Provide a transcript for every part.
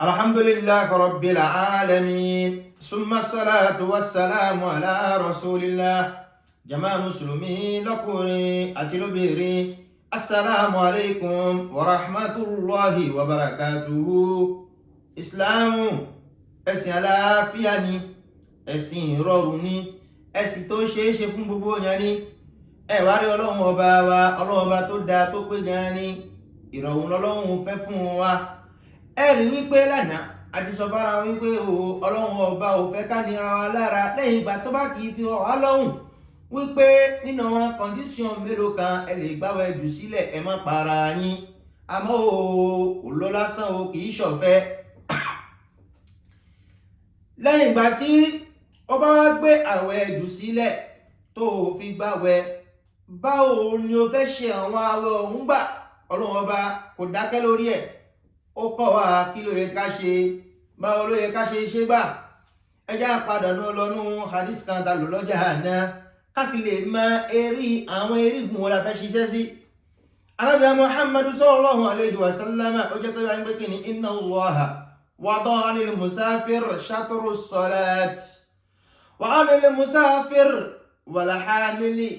Alhamdulillah rabbil alamin. Summa salatu wassalamu ala rasulillah. Jama muslimi lọ́kùnrin àti lóbìnrin. Assalamu alaikum wa rahmatullahi wa barakatuhu. Islamu ẹ̀sìn àlàáfíà ni, ẹ̀sìn ìrọ̀rùn ni, ẹ̀sìn tó ṣeéṣe fún gbogbo èèyàn ni. Ẹ wá rí Ọlọ́run ọba wa, Ọlọ́run ọba tó dáa tó pé gan ni. Ìrọ̀rùn lọ́lọ́run fẹ́ fún wa. Ẹ rí wípé lánàá a ti sọ fára wípé Ọlọ́run ọba ò fẹ́ ká ní ara wa lára lẹ́yìn ìgbà tó bá kì í fi ọ̀há lọ́hùn wípé nínú àwọn kọ̀ndíṣọ̀n mélòó kan ẹ lè gbáwẹ̀ jù sílẹ̀ ẹ má para yín, àmọ́ ò lọ lásán kì í ṣọ̀fẹ́. Lẹ́yìn ìgbà tí ọba wá gbé àwẹ̀ jù sílẹ̀ tó fi gbáwẹ̀, báwo ni o fẹ́ ṣe àwọn àwẹ̀ ọ̀hún gbà? Ọlọ́run ọba kò dákẹ́ lórí ẹ̀, ó kọ́ wa kí ló yẹ ká ṣe, báwo ló yẹ ká ṣe ṣe gbà. Ẹ já padà lọ́nú hadith kan ta lò lọ́jà àná ká fi lè mọ àwọn erigun wọn la fẹ́ ṣiṣẹ́ sí. Ànábì Muhammadu sallallahu alayhi wa sallam ó jẹ́ pé wá ń gbé kí ni inna Allaha wada'a anil musafir shatru salat wa anil musafir wal hamili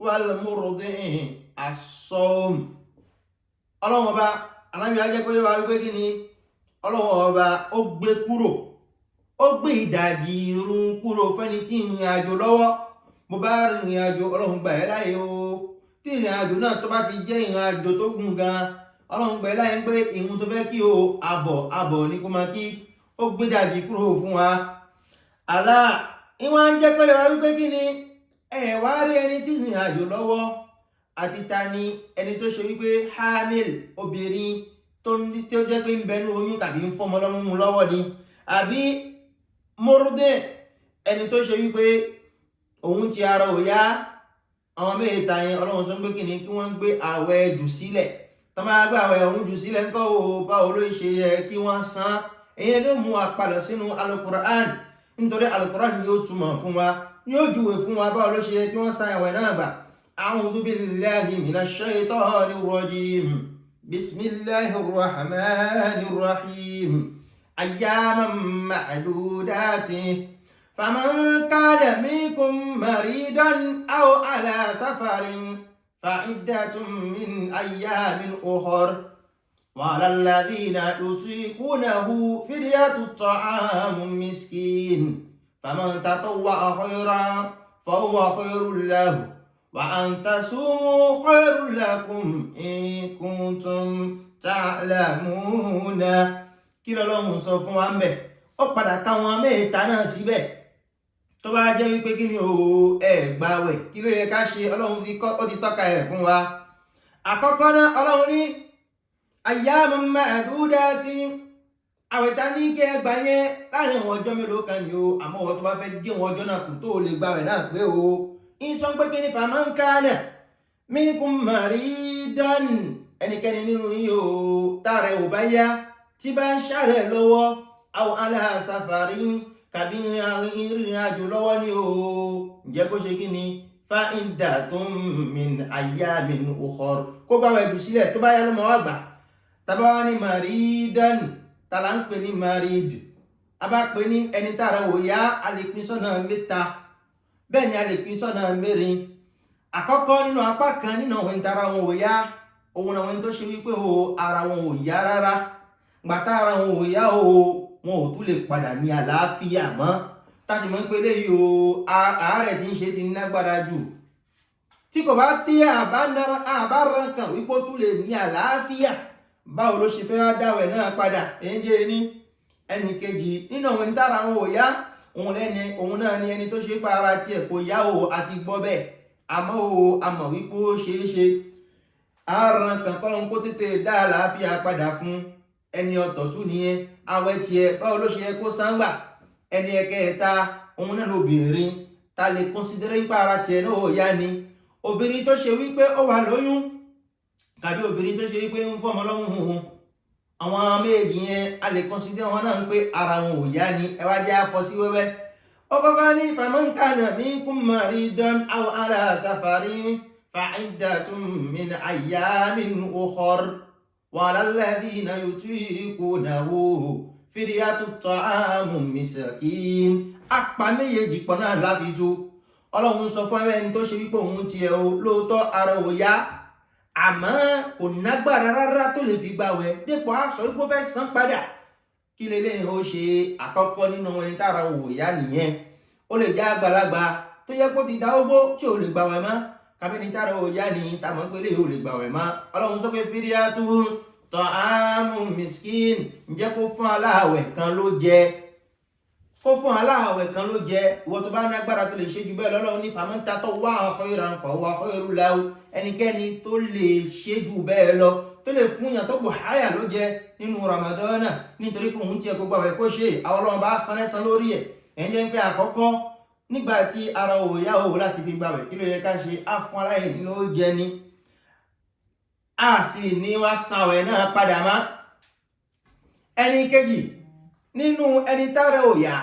wal murdi as-sawm. Ọlọ́run ọba Ànábì á jẹ́ pé wá ń gbé kí ni Ọlọ́run ọba ó gbé kúrò, ó gbé ìdajì irun kúrò fẹ́ni tí ń rìn àjò lọ́wọ́. Bó bá rìnrìn àjò Ọlọ́run gbà ẹ́ láyé o, tí ìrìn àjò náà tó bá ti jẹ́ ìrìn àjò tó gùn gan, Ọlọ́run gbà ẹ́ láyé pé ìrun tó fẹ́ kí o àbọ̀ ní kó máa kí, ó gbé ìdajì kúrò fún wa. Allah ìwọ̀n ń jẹ́ pé wá wípé kí ni ẹ wá rí ẹni tí ìrìn àjò lọ́wọ́ àti ta ni ẹni tó ṣe wípé hamil obìnrin tó jẹ́ pé ń bẹnu oyún tàbí ń fọmọ lọ́mú lọ́wọ́ ni, àbí mọ́rúdé ẹni tó ṣe wípé òun ti ara ò yá. Àwọn mẹ́ta yẹn Ọlọ́run sọ pé kí ni kí wọ́n gbé àwẹ̀ jù sílẹ̀. Tó máa gbé àwẹ̀ òun jù sílẹ̀ ńkọ́ báwo ló ṣe yẹ kí wọ́n san. Èyí ló mú apàdà sínú Al-Qur'an, nítorí Al-Qur'an ni yóò túmọ̀ fún wa, yóò júwe fún wa báwo ló ṣe yẹ kí wọ́n san àwẹ̀ náà gbà. A'udhu billahi minash shaytanir rajim. Bismillahir rahmanir rahim. Ayyaman ma'dudatin. فمن كان منكم مريضا أو على سفر فعدة من أيام أخر وعلى الذين يطيقونه فدية طعام مسكين فمن تطوع خيرا فهو خير له وأن تصوموا خير لكم إن كنتم تعلمون. kí l'Ọlọ́run sọ fún wa ńbẹ̀? Ó padà káwọn mẹ́ta náà síbẹ̀. Tó bá jẹ́ wípé kí ni ẹ gbààwẹ̀, kí ló yẹ ká ṣe? Ọlọ́run ó ti tọ́ka ẹ̀ fún wa. Àkọ́kọ́ náà Ọlọ́run ní ayyaman ma'dudatin. Àwẹ̀ ta ní kí ẹ gbà yẹn láàrin àwọn ọjọ́ mélòó kan ni àmọ́ wọ́n tó bá fẹ́ dín àwọn ọjọ́ náà kù tó lè gbààwẹ̀ náà pé ìsọ pé kí ni faman kana minkum maridan. Ẹnikẹ́ni nínú yín tára ẹ̀ ò bá yá, tí bá ń ṣàárẹ̀ lọ́wọ́, aw ala safarin kàbí ìrìn àjò lọ́wọ́ ni ǹjẹ́ kó ṣe kí ni fa'iddatun min ayyamin ukhar, kó gbààwẹ̀ jù sílẹ̀. Tó bá yá ló mọ̀ wá gbà. Tàbá wá ní maridan, tàlà ń pè ní marid, a bá pè ní ẹni tára ò yá, a lè pín sọ́nà mẹ́ta, bẹ́ẹ̀ ni a lè pín sọ́nà mẹ́rin. Àkọ́kọ́ nínú apá kan nínú àwọn tára wọn ò yá, òun àwọn tó ṣe wípé ara wọn ò yá rárá. Gbàtà ara wọn ò yá wọn ò tún lè padà ní àlàáfíà mọ́. Táti mọ́ pé léyìí àárẹ̀ tí ń ṣe ti lágbára jù. Tí kò bá tí àbáran kan wípé ó tún lè ní àlàáfíà, báwo ló ṣe fẹ́ wá dáwẹ̀ náà padà? Ẹ̀yẹ́ ní ẹnì kejì nínú àwọn ìdára wọn ò yá, òun náà ni ẹni tó ṣe pa ara tiẹ̀ kò yá àti gbọ́ bẹ́ẹ̀, àmọ́ àmọ̀ wípé ó ṣeé ṣe. Àárán kan kọ́lọ́n kó tètè dá àlàáfíà padà fún ẹni ọ̀tọ̀ tún nìyẹn. Àwẹ̀ tiẹ̀ báwo ló ṣe yẹ kó sáńgbà? Ẹni ẹ̀kẹta òun náà lóbìnrin ta lè consider ipa ara tiẹ̀ náà ó yá ni. Obìnrin tó ṣe wípé ó wà lóyún tàbí obìnrin tó ṣe wípé ń fọmọ lọ́mú, àwọn méjì yẹn a lè consider wọn náà ń pé ara wọn ò yá ni. Ẹ wá jẹ́ àfọ sí wẹ́wẹ́. Ó kọ́kọ́ ní faman kana minkum maridan aw ala safarin fa'iddatun min ayyamin ukhar وعلى الذين يطيقونه fídíyàtú ta'amu misakin. Apá méjèèjì pọ̀ náà láfi tú. Ọlọ́run sọ fún ẹni tó ṣe wípé òun tiẹ̀ o lóòótọ́ ara ò yá, àmọ́ kò nágbára rárá tó lè fi gbàwẹ̀ dípò aṣọ wípé ó fẹ́ san padà. Kí lélẹ́yìn ó ṣe àkọ́kọ́ nínú ẹni tára ò yá nìyẹn. Ó lè jẹ́ àgbàlagbà tó yẹ kó ti dá ogbó tí ò lè gbàwẹ̀ mọ́, kábẹ́ni tára ò yá ni táwọn pélé ò lè gbàwẹ̀ mọ́. Ọlọ́run sọ pé fídíyàtú ta'amu miskin, ǹjẹ́ kó fún aláàwẹ̀ kan ló jẹ, kó fún aláàwẹ̀ kan ló jẹ. Ìwọ tó bá ní agbára tó lè ṣe jù bẹ́ẹ̀ lọ́lọ́run ní faman tatawwa'a khayran fahuwa khayrun lahu. Ẹnikẹ́ni tó lè ṣe jù bẹ́ẹ̀ lọ, tó lè fún yàn tó bù háyà ló jẹ nínú Ramadana nítorí pé òun tiẹ̀ kó gbàwẹ̀ kó ṣe, àwọn Ọlọ́run bá san lẹ́san lórí ẹ̀. Ẹ̀ ń jẹ́ pé àkọ́kọ́ nígbà tí ara ò yá o láti fi gbàwẹ̀, kí ló yẹ ká ṣe? Á fún aláìní ló jẹ ni, a sì ní wá sanwẹ̀ náà padà mọ́. Ẹni kejì nínú ẹni tára ò yá,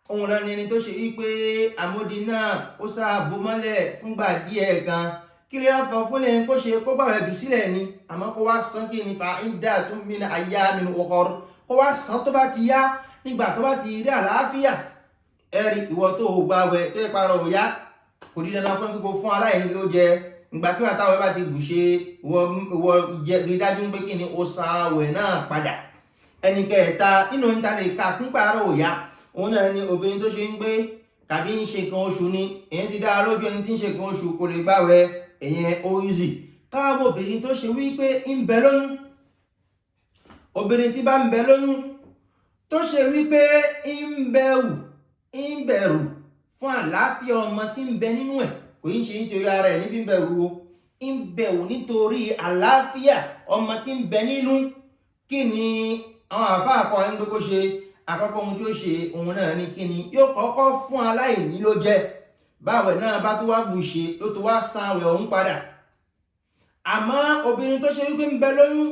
òun lọ ni ẹni tó ṣe wípé àmódi náà ó sáàbò mọ́lẹ̀ fúngbà díẹ̀ kan. Kí ló yá fọ fún lẹ́yìn kó ṣe kó gbàwẹ̀ jù sílẹ̀ ni, àmọ́ kó wá san kí ni fa iddatun min ayyamin ukhar, kó wá san tó bá ti yá, nígbà tó bá ti rí àlàáfíà. Ẹ̀rí ìwọ tó gbàwẹ̀ tó ìparọ̀ ò yá, kò ní dandan fún kíkó fún aláìní ló jẹ. Ìgbà tí wọ́n táwọn bá ti bù ṣe ìwọ rí dájú pé kí ni ó san àwẹ̀ náà padà. Ẹni kẹta nínú níta lè ka kún pààrọ̀ ò yá, òun náà ni obìnrin tó ṣe ń gbé tàbí ń ṣe nǹkan oṣù ni, èyí ti dá lójú ẹni tí ń ṣe nǹkan oṣù kò lè gbàwẹ̀, èyàn ó easy. Káàbọ̀ obìnrin tó ṣe wípé ń bẹ lóyún, obìnrin tí bá ń bẹ lóyún tó ṣe wípé ń bẹ̀rù fún àlàáfíà ọmọ tí ń bẹ nínú ẹ̀, kò yí ṣe nítorí ara ẹ̀ ní fi ń bẹ̀rù o, ń bẹ̀rù nítorí àlàáfíà ọmọ tí ń bẹ nínú. Kí ni àwọn àfáà kọ́ ń gbé kó ṣe? Àkọ́kọ́ ohun tí ó ṣe òun náà ní kí ni yóò kọ́kọ́ fún aláìní ló jẹ, báwẹ̀ náà bá tó wá bù ṣe ló tó wá san àwẹ̀ òun padà. Àmọ́ obìnrin tó ṣe wípé ń bẹ lóyún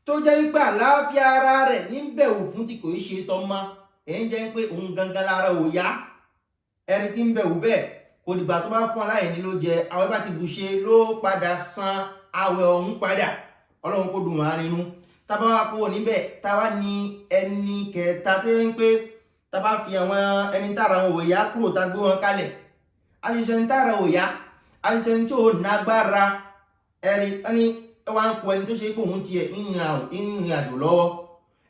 tó jẹ́ wípé àlàáfíà ara rẹ̀ ní bẹ̀rù fún tí kò í ṣe tọ́mọ, èyí jẹ́ pé òun gangan lára ò yá, ẹni tí ń bẹ̀rù bẹ́ẹ̀ kò dìgbà tó bá fún aláìní ló jẹ, àwẹ̀ bá ti bù ṣe ló padà san àwẹ̀ òun padà. Ọlọ́run kó dùn wá nínú. Tábà wá kúrò níbẹ̀, táwa ní ẹni kẹta tó yẹ pé tábà fi àwọn ẹni tára wọn ò yá kúrò tá gbé wọn kalẹ̀. Àṣìṣe ń tára ò yá, àṣìṣe ń tó nágbára, ẹni wá ń kó ẹni tó ṣe pé òun tiẹ̀ ń rìn àjò lọ́wọ́.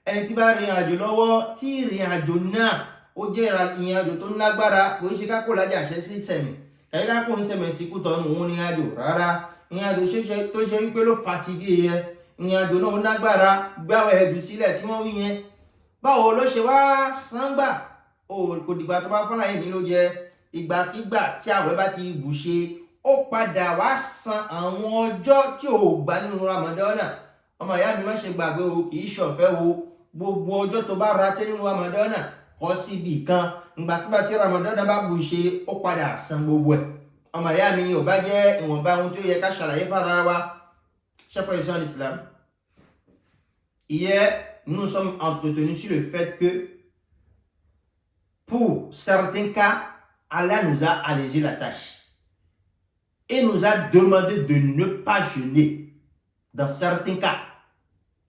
Ẹni tí bá rìn àjò lọ́wọ́ tí ìrìn àjò náà ó jẹ́ ìrìn àjò tó nágbára, kò ṣe ká kó lájà ṣẹ́ sí sẹ̀mì, kàyí ká kó ń sẹ̀mì sí kú tọ́nu òun ní àjò rárá. Ìrìn àjò tó ṣe wípé ló fatigue yẹn, ìrìn àjò náà nágbára, gbáwẹ̀ ẹ̀jù sílẹ̀ tí wọ́n wí yẹn. Báwo ló ṣe wá san gbà? Kò dìgbà tó bá fọ́nà yìí ló jẹ, ìgbàkígbà tí àwẹ̀ bá ti bù ṣe ó padà wá san àwọn ọjọ́ tí ò gbà nínú Ramadana. Ọmọ ìyá mi má ṣe gbàgbé o, kì í ṣọ̀fẹ́ o. Gbogbo ọjọ́ tó bá ra tẹ́ nínú Ramadana kọ́ síbi kan, ìgbàkígbà tí Ramadana bá bù ṣe ó padà san gbogbo ẹ̀. Ọmọ ìyá mi ò bá jẹ́ ìwọ̀nba ohun tó yẹ ká ṣàlàyé fara wa. Chers frères et sœurs d'islam, hier nous nous sommes entretenus sur le fait que pour certains cas, Allah nous a allégé la tâche et nous a demandé de ne pas jeûner dans certains cas.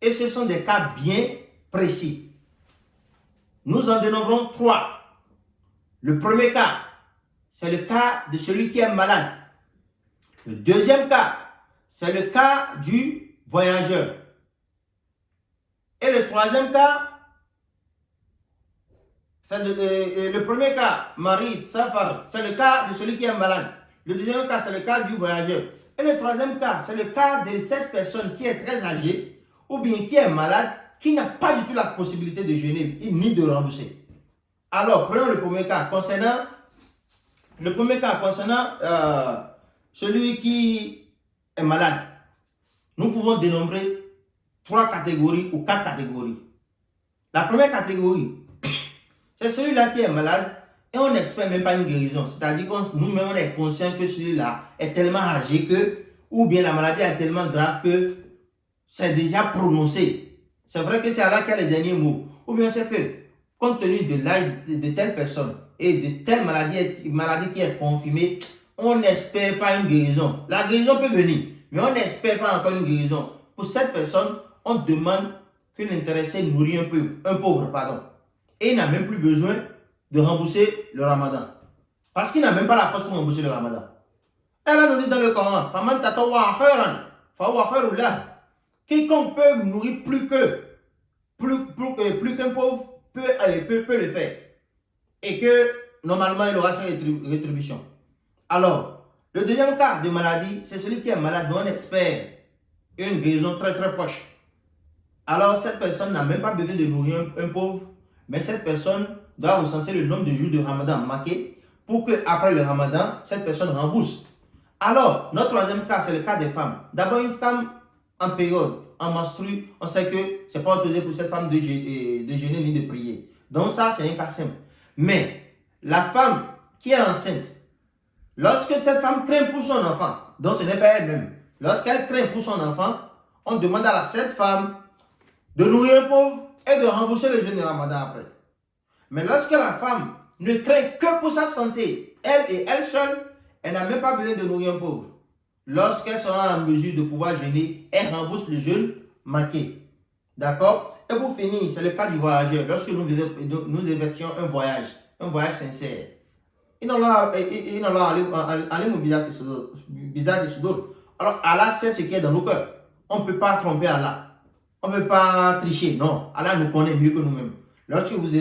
Et ce sont des cas bien précis. Nous en dénombrons 3. Le premier cas, c'est le cas de celui qui est malade. Le deuxième cas, c'est le cas du voyageur. Et le troisième cas, le premier cas, Marid, Safar, c'est le cas de celui qui est malade. Le deuxième cas, c'est le cas du voyageur. Et le troisième cas, c'est le cas de cette personne qui est très âgée ou bien qui est malade, qui n'a pas du tout la possibilité de jeûner ni de rembourser. Alors, prenons le premier cas concernant celui qui est malade. Nous pouvons dénombrer 3 catégories ou 4 catégories. La première catégorie, c'est celui-là qui est malade et on n'espère même pas une guérison. C'est-à-dire que nous-mêmes, on est conscient que celui-là est tellement âgé que, ou bien la maladie est tellement grave que c'est déjà prononcé. C'est vrai que c'est Allah qui a les derniers mots. Ou bien c'est que, compte tenu de l'âge de telle personne et de telle maladie qui est confirmée, on n'espère pas une guérison. La guérison peut venir, mais on n'espère pas encore une guérison. Pour cette personne, on demande que l'intéressé nourrit un pauvre. et il n'a même plus besoin de rembourser le ramadan. Parce qu'il n'a même pas la force pour rembourser le ramadan. Allah nous dit dans le Coran, quiconque peut nourrir plus qu'un pauvre peut le faire. Et que normalement il aura sa rétribution. Alors, le deuxième cas de maladie, c'est celui qui est malade dont on espère une guérison très très proche. Alors, cette personne n'a même pas besoin de nourrir un pauvre, mais cette personne doit recenser le nombre de jours de ramadan marqué pour qu'après le ramadan, cette personne rembourse. Alors, notre troisième cas, c'est le cas des femmes. D'abord, une femme en période, en menstrue, on sait que ce n'est pas autorisé pour cette femme de jeûner ni de prier. Donc ça, c'est un cas simple. Mais la femme qui est enceinte, lorsque cette femme craint pour son enfant, donc ce n'est pas elle-même, lorsqu'elle craint pour son enfant, on demande à cette femme de nourrir un pauvre et de rembourser le jeûne de ramadan après. Mais lorsque la femme ne craint que pour sa santé, elle et elle seule, elle n'a même pas besoin de nourrir un pauvre. Lorsqu'elle sera en mesure de pouvoir jeûner, elle rembourse le jeûne manqué. D'accord? Et pour finir, c'est le cas du voyageur. Lorsque nous effectuons un voyage sincère. Alors, Allah sait ce qui est dans nos cœurs. On ne peut pas tromper Allah. On ne peut pas tricher. Non, Allah nous connaît mieux que nous-mêmes. Lorsque vous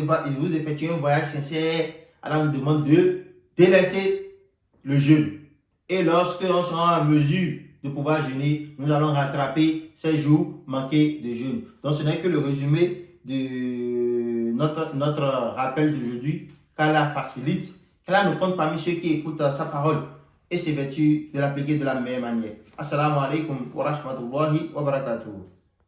effectuez un voyage sincère, Allah nous demande de délaisser le jeûne. Et lorsque on sera en mesure de pouvoir jeûner, nous allons rattraper ces jours manqués de jeûne. Donc ce n'est que le résumé de notre rappel d'aujourd'hui, qu'Allah facilite, qu'Allah nous compte parmi ceux qui écoutent sa parole et s'évertuent de l'appliquer de la meilleure manière. Assalamu alaikum wa rahmatullahi wa barakatuh.